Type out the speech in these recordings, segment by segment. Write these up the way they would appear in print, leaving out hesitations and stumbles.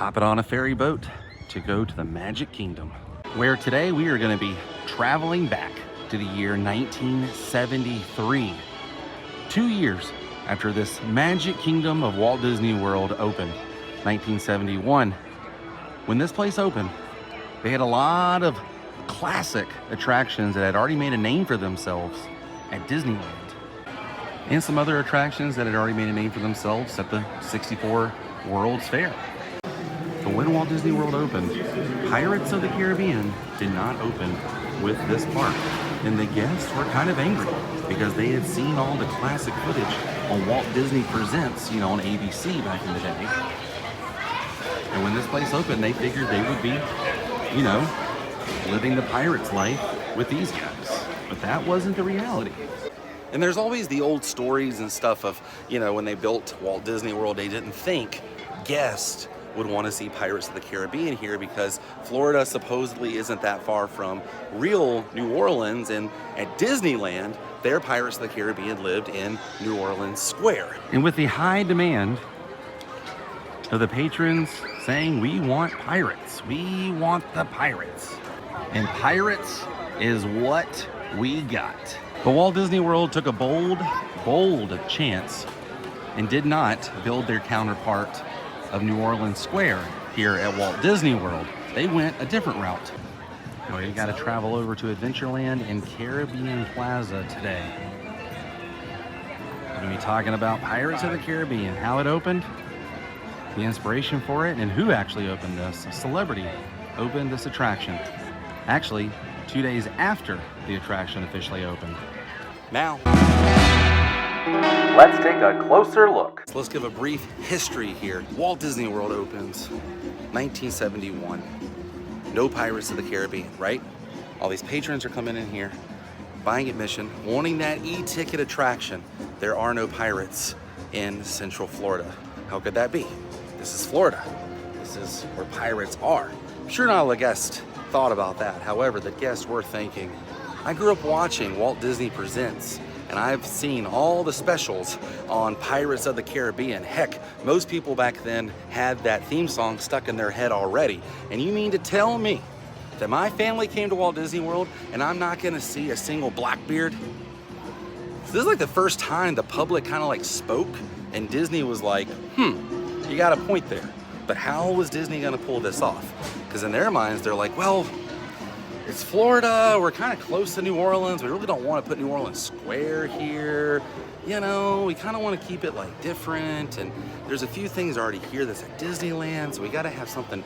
hopping on a ferry boat to go to the Magic Kingdom, where today we are going to be traveling back to the year 1973. 2 years after this Magic Kingdom of Walt Disney World opened, 1971. When this place opened, they had a lot of classic attractions that had already made a name for themselves at Disneyland, and some other attractions that had already made a name for themselves at the 64 World's Fair. But when Walt Disney World opened, Pirates of the Caribbean did not open with this park. And the guests were kind of angry because they had seen all the classic footage on Walt Disney Presents, on ABC back in the day. And when this place opened, they figured they would be, living the pirate's life with these guys. But that wasn't the reality. And there's always the old stories and stuff of, when they built Walt Disney World, they didn't think guests would want to see Pirates of the Caribbean here because Florida supposedly isn't that far from real New Orleans, and at Disneyland, their Pirates of the Caribbean lived in New Orleans Square. And with the high demand of the patrons saying, we want pirates, we want the pirates, and pirates is what we got. But Walt Disney World took a bold chance and did not build their counterpart of New Orleans Square here at Walt Disney World. They went a different route. You got to travel over to Adventureland and Caribbean Plaza today. We're going to be talking about Pirates of the Caribbean, how it opened, the inspiration for it, and who actually opened this. A celebrity opened this attraction. Actually, 2 days after the attraction officially opened. Now, let's take a closer look. So let's give a brief history here. Walt Disney World opens 1971. No Pirates of the Caribbean, right? All these patrons are coming in here, buying admission, wanting that e-ticket attraction. There are no pirates in Central Florida. How could that be? This is Florida. This is where pirates are. I'm sure not all the guests thought about that. However, the guests were thinking, I grew up watching Walt Disney Presents, and I've seen all the specials on Pirates of the Caribbean. Heck, most people back then had that theme song stuck in their head already. And you mean to tell me that my family came to Walt Disney World and I'm not gonna see a single Blackbeard? So this is like the first time the public kind of spoke, and Disney was like, you got a point there. But how was Disney gonna pull this off? Because in their minds, they're like, well, it's Florida, we're kind of close to New Orleans, we really don't want to put New Orleans Square here. We kind of want to keep it different, and there's a few things already here that's at Disneyland, so we got to have something,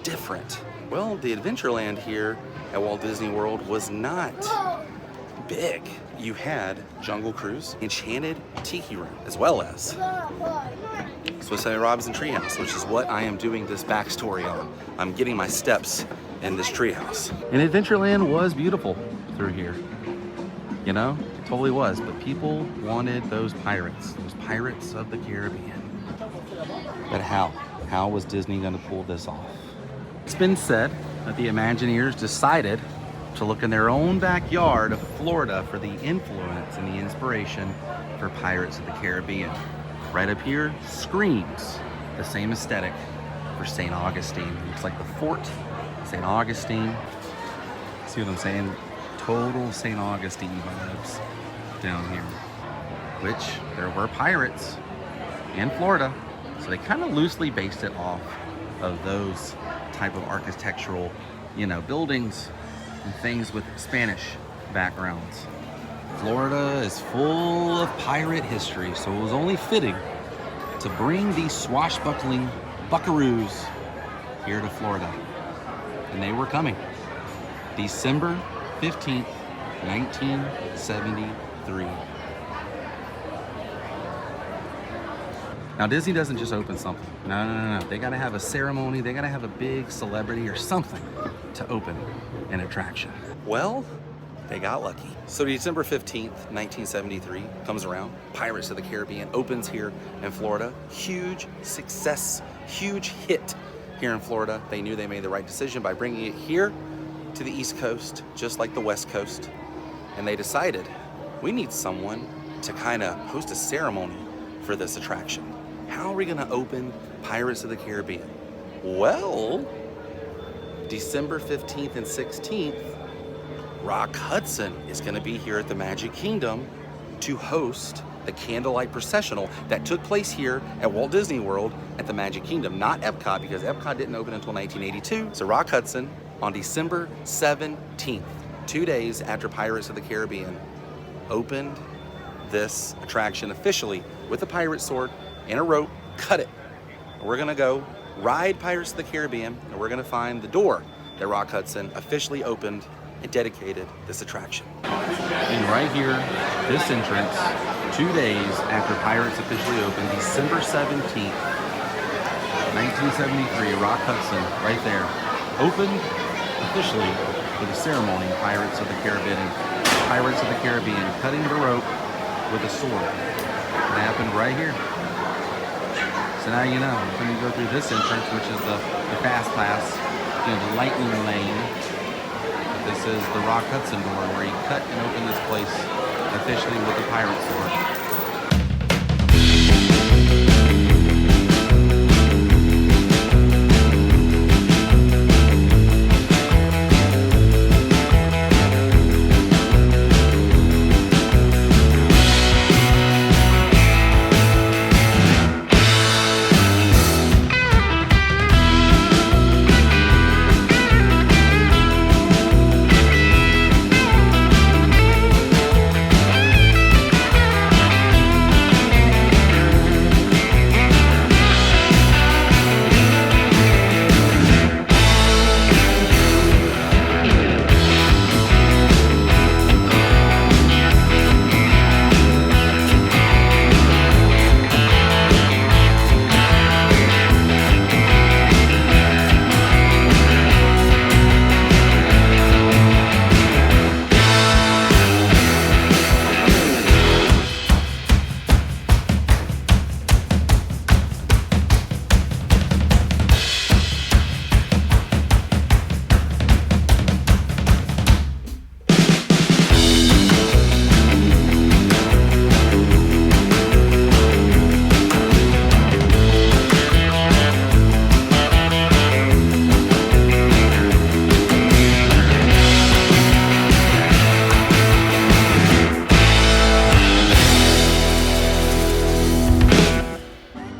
different. Well, the Adventureland here at Walt Disney World was not big. You had Jungle Cruise, Enchanted Tiki Room, as well as Swiss Family Robinson Treehouse, which is what I am doing this backstory on. I'm getting my steps in this treehouse. And Adventureland was beautiful through here. It totally was. But people wanted those Pirates of the Caribbean. But how? How was Disney going to pull this off? It's been said that the Imagineers decided to look in their own backyard of Florida for the influence and the inspiration for Pirates of the Caribbean. Right up here screams the same aesthetic for St. Augustine. Looks like the fort, St. Augustine. See what I'm saying? Total St. Augustine vibes down here. Which there were pirates in Florida, so they kind of loosely based it off of those type of architectural, buildings and things with Spanish backgrounds. Florida is full of pirate history, so it was only fitting to bring these swashbuckling buckaroos here to Florida. And they were coming. December 15th, 1973. Now, Disney doesn't just open something. No. They gotta have a ceremony. They gotta have a big celebrity or something to open an attraction. Well, they got lucky. So December 15th, 1973 comes around. Pirates of the Caribbean opens here in Florida. Huge success, huge hit here in Florida. They knew they made the right decision by bringing it here to the East Coast, just like the West Coast. And they decided, we need someone to kind of host a ceremony for this attraction. How are we gonna open Pirates of the Caribbean? Well, December 15th and 16th, Rock Hudson is going to be here at the Magic Kingdom to host the candlelight processional that took place here at Walt Disney World at the Magic Kingdom, not Epcot, because Epcot didn't open until 1982. So Rock Hudson on December 17th, 2 days after Pirates of the Caribbean, opened this attraction officially with a pirate sword and a rope, cut it. We're gonna go ride Pirates of the Caribbean, and we're gonna find the door that Rock Hudson officially opened and dedicated this attraction. And right here, this entrance, 2 days after Pirates officially opened, December 17th, 1973, Rock Hudson, right there, opened officially for the ceremony of Pirates of the Caribbean. Pirates of the Caribbean cutting the rope with a sword. It happened right here. So now you know, when you go through this entrance, which is the fast pass, you know, the lightning lane. This is the Rock Hudson door where he cut and opened this place officially with a pirate sword.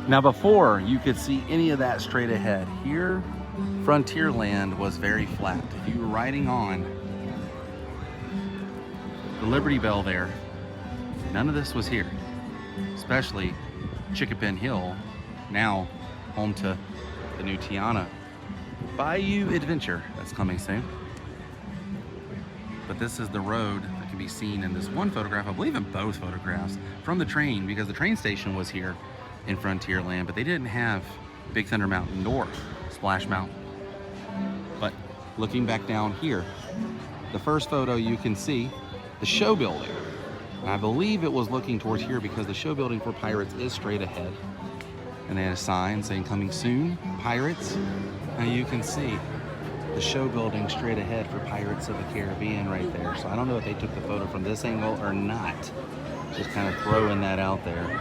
Now before you could see any of that straight ahead, here Frontierland was very flat. If you were riding on the Liberty Bell there, none of this was here, especially Chickapin Hill, now home to the new Tiana Bayou Adventure that's coming soon. But this is the road that can be seen in this one photograph, I believe in both photographs, from the train, because the train station was here in Frontierland, but they didn't have Big Thunder Mountain nor Splash Mountain. But looking back down here, the first photo you can see the show building. And I believe it was looking towards here because the show building for Pirates is straight ahead. And they had a sign saying coming soon, Pirates. Now you can see the show building straight ahead for Pirates of the Caribbean right there. So I don't know if they took the photo from this angle or not. Just kind of throwing that out there,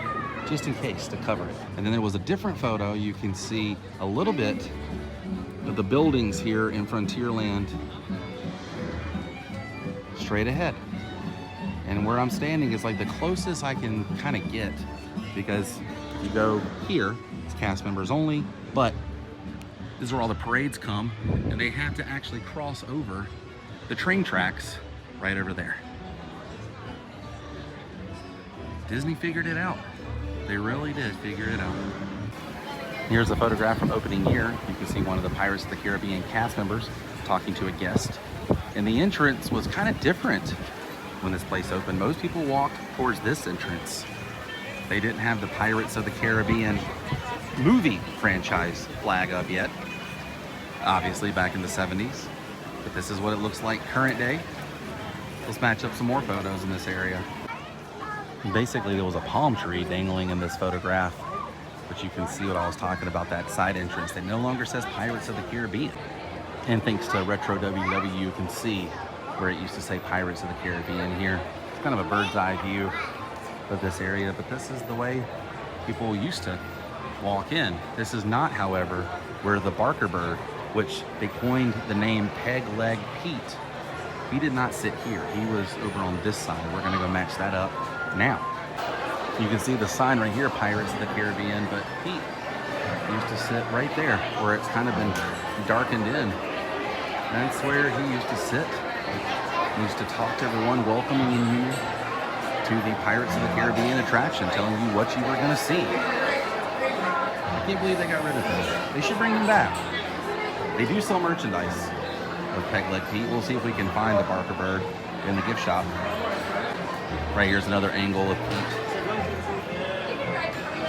just in case, to cover it. And then there was a different photo. You can see a little bit of the buildings here in Frontierland straight ahead. And where I'm standing is like the closest I can kind of get, because you go here, it's cast members only, but this is where all the parades come, and they have to actually cross over the train tracks right over there. Disney figured it out. They really did figure it out. Here's a photograph from opening year. You can see one of the Pirates of the Caribbean cast members talking to a guest. And the entrance was kind of different when this place opened. Most people walked towards this entrance. They didn't have the Pirates of the Caribbean movie franchise flag up yet, obviously back in the 70s. But this is what it looks like current day. Let's match up some more photos in this area. Basically, there was a palm tree dangling in this photograph, but you can see what I was talking about, that side entrance that no longer says Pirates of the Caribbean. And thanks to Retro WW, you can see where it used to say Pirates of the Caribbean here. It's kind of a bird's eye view of this area, but this is the way people used to walk in. This is not, however, where the Barker bird, which they coined the name Peg Leg Pete, he did not sit here. He was over on this side. We're gonna go match that up now. You can see the sign right here, Pirates of the Caribbean, but Pete used to sit right there where it's kind of been darkened in. That's where he used to sit. He used to talk to everyone, welcoming you to the Pirates of the Caribbean attraction, telling you what you were gonna see. I can't believe they got rid of them. They should bring them back. They do sell merchandise of Peg Leg Pete. We'll see if we can find the Barker bird in the gift shop. Right here's another angle of Pete.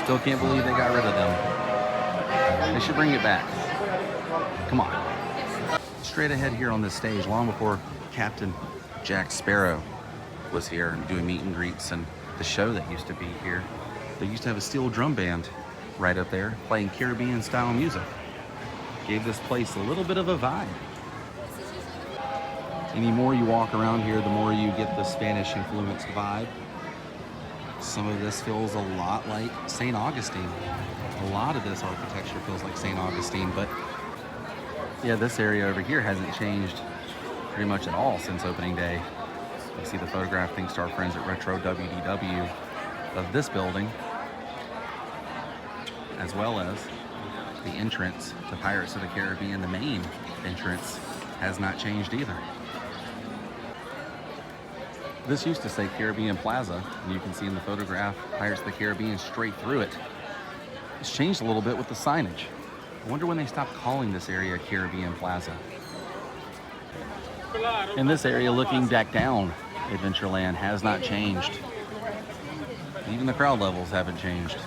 Still can't believe they got rid of them. They should bring it back. Come on. Straight ahead here on this stage, long before Captain Jack Sparrow was here and doing meet and greets and the show that used to be here, they used to have a steel drum band right up there playing Caribbean style music. Gave this place a little bit of a vibe. Any more you walk around here, the more you get the Spanish influenced vibe. Some of this feels a lot like St. Augustine. A lot of this architecture feels like St. Augustine, but yeah, this area over here hasn't changed pretty much at all since opening day. You see the photograph thanks to our friends at Retro WDW of this building, as well as the entrance to Pirates of the Caribbean. The main entrance has not changed either. This used to say Caribbean Plaza, and you can see in the photograph Pirates of the Caribbean straight through it. It's changed a little bit with the signage. I wonder when they stopped calling this area Caribbean Plaza. In this area, looking decked down, Adventureland has not changed. Even the crowd levels haven't changed.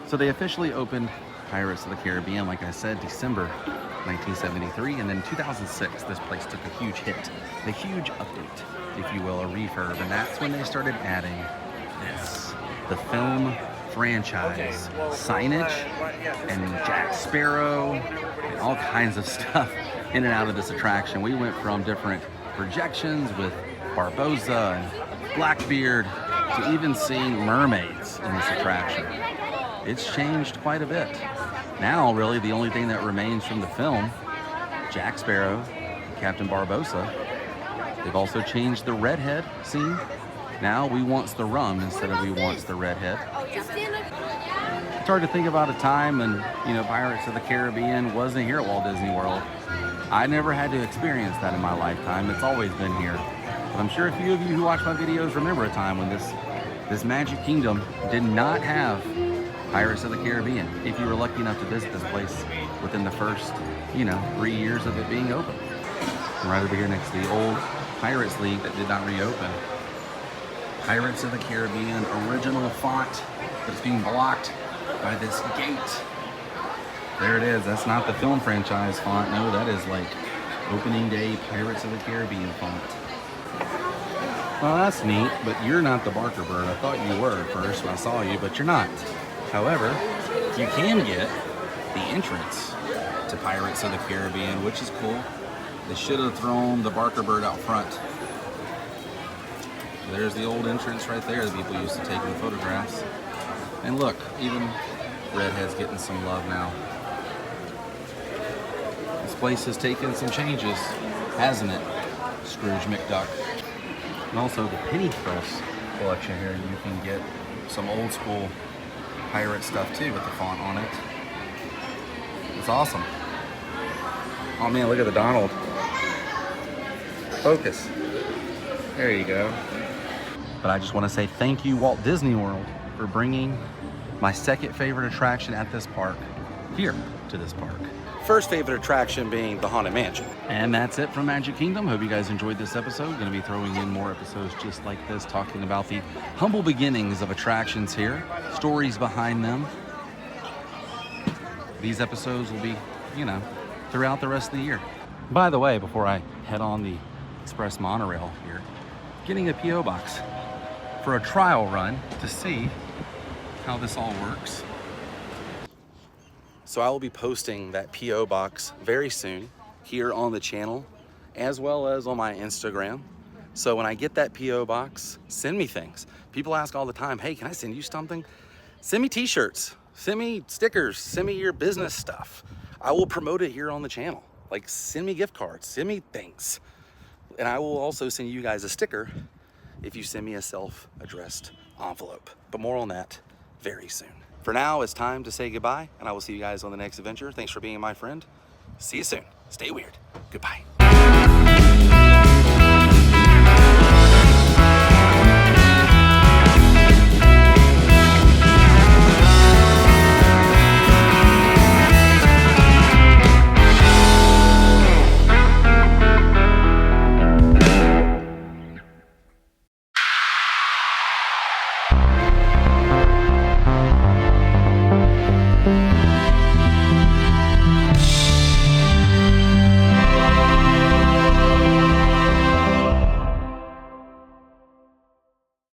So they officially opened Pirates of the Caribbean, like I said, December 1973, and then 2006, this place took a huge hit, a huge update, if you will, a refurb, and that's when they started adding this, the film franchise, signage, and Jack Sparrow, and all kinds of stuff in and out of this attraction. We went from different projections with Barbossa and Blackbeard to even seeing mermaids in this attraction. It's changed quite a bit. Now, really, the only thing that remains from the film, Jack Sparrow, Captain Barbossa. They've also changed the redhead scene. Now we wants the rum instead of we wants the redhead. It's hard to think about a time when, Pirates of the Caribbean wasn't here at Walt Disney World. I never had to experience that in my lifetime. It's always been here. But I'm sure a few of you who watch my videos remember a time when this Magic Kingdom did not have Pirates of the Caribbean, if you were lucky enough to visit this place within the first, 3 years of it being open. And right over here next to the old Pirates League that did not reopen. Pirates of the Caribbean original font that's being blocked by this gate. There it is. That's not the film franchise font. No, that is like opening day Pirates of the Caribbean font. Well, that's neat, but you're not the Barker bird. I thought you were at first when I saw you, but you're not. However, you can get the entrance to Pirates of the Caribbean, which is cool. They should have thrown the Barker bird out front. There's the old entrance right there that people used to take in the photographs. And look, even Redhead's getting some love now. This place has taken some changes, hasn't it, Scrooge McDuck? And also the Penny Press collection here, you can get some old school pirate stuff too with the font on it. It's awesome. Oh man, look at the Donald. Focus. There you go. But I just want to say thank you, Walt Disney World, for bringing my second favorite attraction at this park here to this park. First favorite attraction being the Haunted Mansion. And that's it from Magic Kingdom. Hope you guys enjoyed this episode. Going to be throwing in more episodes just like this, talking about the humble beginnings of attractions here, stories behind them. These episodes will be, throughout the rest of the year. By the way, before I head on the express monorail here, getting a P.O. box for a trial run to see how this all works. So I will be posting that P.O. box very soon here on the channel, as well as on my Instagram. So when I get that P.O. box, send me things. People ask all the time, hey, can I send you something? Send me t-shirts, send me stickers, send me your business stuff. I will promote it here on the channel. Like, send me gift cards, send me things. And I will also send you guys a sticker if you send me a self-addressed envelope. But more on that very soon. For now, it's time to say goodbye, and I will see you guys on the next adventure. Thanks for being my friend. See you soon. Stay weird. Goodbye.